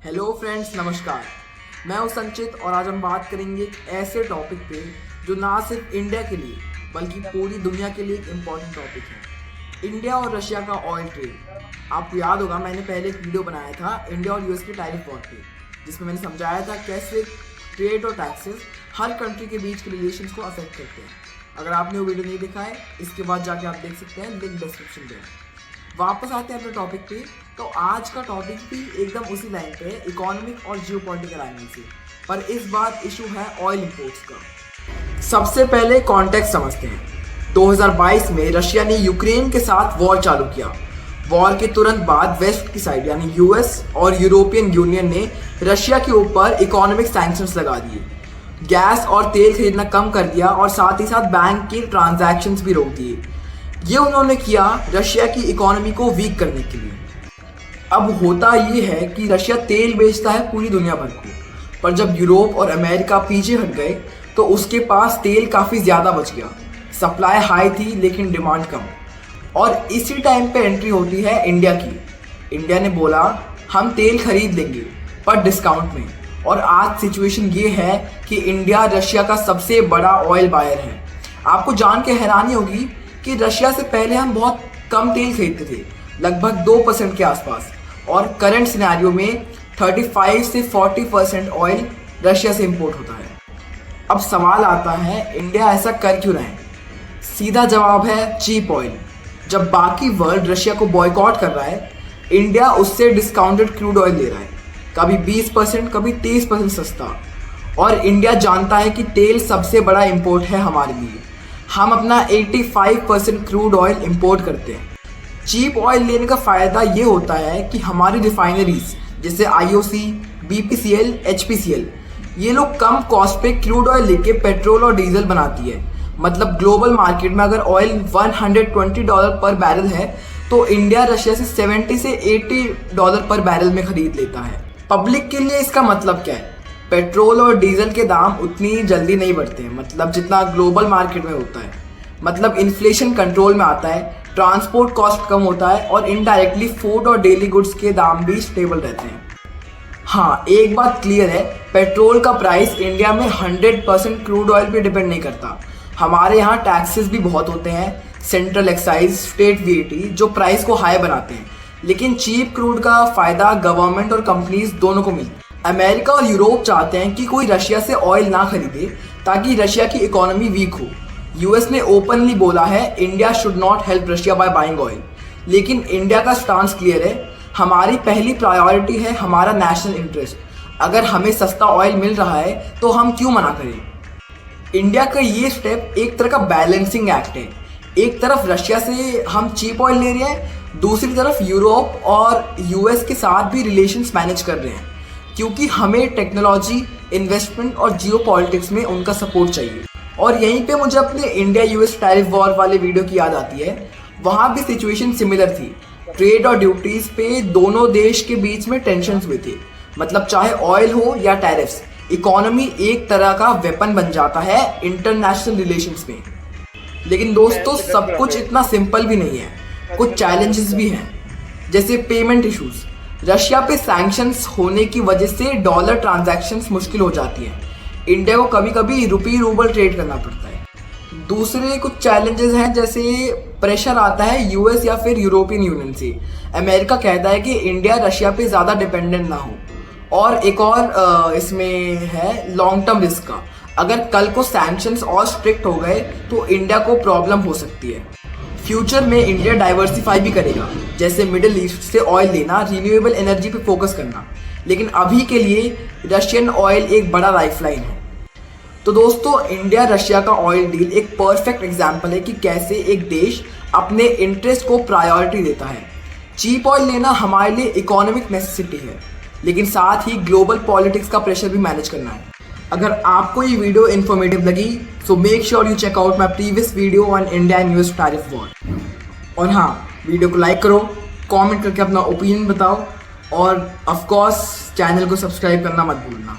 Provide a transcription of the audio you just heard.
Hello friends, नमस्कार। मैं हूं संचित और आज हम बात करेंगे एक ऐसे टॉपिक पे जो ना सिर्फ इंडिया के लिए बल्कि पूरी दुनिया के लिए एक इम्पॉर्टेंट टॉपिक है, इंडिया और रशिया का ऑयल ट्रेड। आपको याद होगा मैंने पहले एक वीडियो बनाया था इंडिया और यूएस के टैरिफ वॉर पे, जिसमें मैंने समझाया था कैसे ट्रेड और टैक्सेस हर कंट्री के बीच के रिलेशंस को अफेक्ट करते हैं। अगर आपने वो वीडियो नहीं देखा है, इसके बाद जाके आप देख सकते हैं, लिंक डिस्क्रिप्शन पे है। वापस आते हैं अपने टॉपिक पे। तो आज का टॉपिक भी एकदम उसी लाइन पे है, इकोनॉमिक और जियोपॉलिटिकल एंगल से, पर इस बार इशू है ऑयल इंपोर्ट्स का। सबसे पहले कॉन्टेक्स्ट समझते हैं। 2022 में रशिया ने यूक्रेन के साथ वॉर चालू किया। वॉर के तुरंत बाद वेस्ट की साइड यानी यूएस और यूरोपियन यूनियन ने रशिया के ऊपर इकोनॉमिक सैंक्शंस लगा दिए, गैस और तेल खरीदना कम कर दिया और साथ ही साथ बैंक के ट्रांजैक्शंस भी रोक दिए। ये उन्होंने किया रशिया की इकोनॉमी को वीक करने के लिए। अब होता ये है कि रशिया तेल बेचता है पूरी दुनिया भर को, पर जब यूरोप और अमेरिका पीछे हट गए तो उसके पास तेल काफ़ी ज़्यादा बच गया। सप्लाई हाई थी लेकिन डिमांड कम, और इसी टाइम पे एंट्री होती है इंडिया की। इंडिया ने बोला हम तेल खरीद लेंगे पर डिस्काउंट में, और आज सिचुएशन ये है कि इंडिया रशिया का सबसे बड़ा ऑयल बायर है। आपको जान के हैरानी होगी कि रशिया से पहले हम बहुत कम तेल खरीदते थे, लगभग 2% के आसपास, और करंट सिनेरियो में 35 से 40% ऑयल रशिया से इंपोर्ट होता है। अब सवाल आता है इंडिया ऐसा कर क्यों रहा है? सीधा जवाब है चीप ऑयल। जब बाकी वर्ल्ड रशिया को बॉयकॉट कर रहा है, इंडिया उससे डिस्काउंटेड क्रूड ऑयल ले रहा है, कभी 20% कभी 30% सस्ता। और इंडिया जानता है कि तेल सबसे बड़ा इंपोर्ट है हमारे लिए। हम अपना 85% क्रूड ऑयल इंपोर्ट करते हैं। चीप ऑयल लेने का फ़ायदा ये होता है कि हमारी रिफाइनरीज जैसे IOC, BPCL, HPCL, ये लोग कम कॉस्ट पे क्रूड ऑयल लेके पेट्रोल और डीजल बनाती है। मतलब ग्लोबल मार्केट में अगर ऑयल $120 पर बैरल है तो इंडिया रशिया से $70 से $80 पर बैरल में खरीद लेता है। पब्लिक के लिए इसका मतलब क्या है? पेट्रोल और डीजल के दाम उतनी जल्दी नहीं बढ़ते हैं, मतलब जितना ग्लोबल मार्केट में होता है। मतलब इन्फ्लेशन कंट्रोल में आता है, ट्रांसपोर्ट कॉस्ट कम होता है, और इनडायरेक्टली फूड और डेली गुड्स के दाम भी स्टेबल रहते हैं। हाँ, एक बात क्लियर है, पेट्रोल का प्राइस इंडिया में 100% क्रूड ऑयल पे डिपेंड नहीं करता। हमारे यहाँ टैक्सेस भी बहुत होते हैं, सेंट्रल एक्साइज, स्टेट VAT, जो प्राइस को हाई बनाते हैं। लेकिन चीप क्रूड का फ़ायदा गवर्नमेंट और कंपनीज दोनों को मिलता है। अमेरिका और यूरोप चाहते हैं कि कोई रशिया से ऑयल ना खरीदे ताकि रशिया की इकोनॉमी वीक हो। यूएस ने ओपनली बोला है India should not help Russia by buying oil, लेकिन इंडिया का स्टांस क्लियर है, हमारी पहली प्रायोरिटी है हमारा नेशनल इंटरेस्ट। अगर हमें सस्ता ऑयल मिल रहा है तो हम क्यों मना करें? इंडिया का ये स्टेप एक तरह का बैलेंसिंग एक्ट है। एक तरफ रशिया से हम चीप ऑयल ले रहे हैं, दूसरी तरफ यूरोप और यूएस के साथ भी रिलेशंस मैनेज कर रहे हैं, क्योंकि हमें टेक्नोलॉजी, इन्वेस्टमेंट और जियो पॉलिटिक्स में उनका सपोर्ट चाहिए। और यहीं पे मुझे अपने इंडिया यूएस टैरिफ वॉर वाले वीडियो की याद आती है। वहाँ भी सिचुएशन सिमिलर थी। ट्रेड और ड्यूटीज़ पे दोनों देश के बीच में टेंशन्स हुए थे। मतलब चाहे ऑयल हो या टैरिफ्स, इकोनॉमी एक तरह का वेपन बन जाता है इंटरनेशनल रिलेशंस में। लेकिन दोस्तों, सब कुछ इतना सिंपल भी नहीं है, कुछ चैलेंजेस भी हैं, जैसे पेमेंट इशूज़। रशिया पे सैंक्शंस होने की वजह से डॉलर ट्रांजैक्शंस मुश्किल हो जाती हैं। इंडिया को कभी कभी रुपी रूबल ट्रेड करना पड़ता है। दूसरे कुछ चैलेंजेस हैं, जैसे प्रेशर आता है यूएस या फिर यूरोपियन यूनियन से। अमेरिका कहता है कि इंडिया रशिया पे ज़्यादा डिपेंडेंट ना हो। और एक और इसमें है लॉन्ग टर्म रिस्क का। अगर कल को सैंक्शंस और स्ट्रिक्ट हो गए तो इंडिया को प्रॉब्लम हो सकती है। फ्यूचर में इंडिया डाइवर्सिफाई भी करेगा, जैसे मिडिल ईस्ट से ऑयल लेना, रिन्यूएबल एनर्जी पे फोकस करना। लेकिन अभी के लिए रशियन ऑयल एक बड़ा लाइफलाइन है। तो दोस्तों, इंडिया रशिया का ऑयल डील एक परफेक्ट एग्जांपल है कि कैसे एक देश अपने इंटरेस्ट को प्रायोरिटी देता है। चीप ऑयल लेना हमारे लिए इकोनॉमिक नेसेसिटी है, लेकिन साथ ही ग्लोबल पॉलिटिक्स का प्रेशर भी मैनेज करना है। अगर आपको ये वीडियो इन्फॉर्मेटिव लगी so make sure you check out my previous video on India and US tariff war. और हाँ, वीडियो को लाइक करो, कमेंट करके अपना ओपिनियन बताओ, और ऑफ कोर्स चैनल को सब्सक्राइब करना मत भूलना।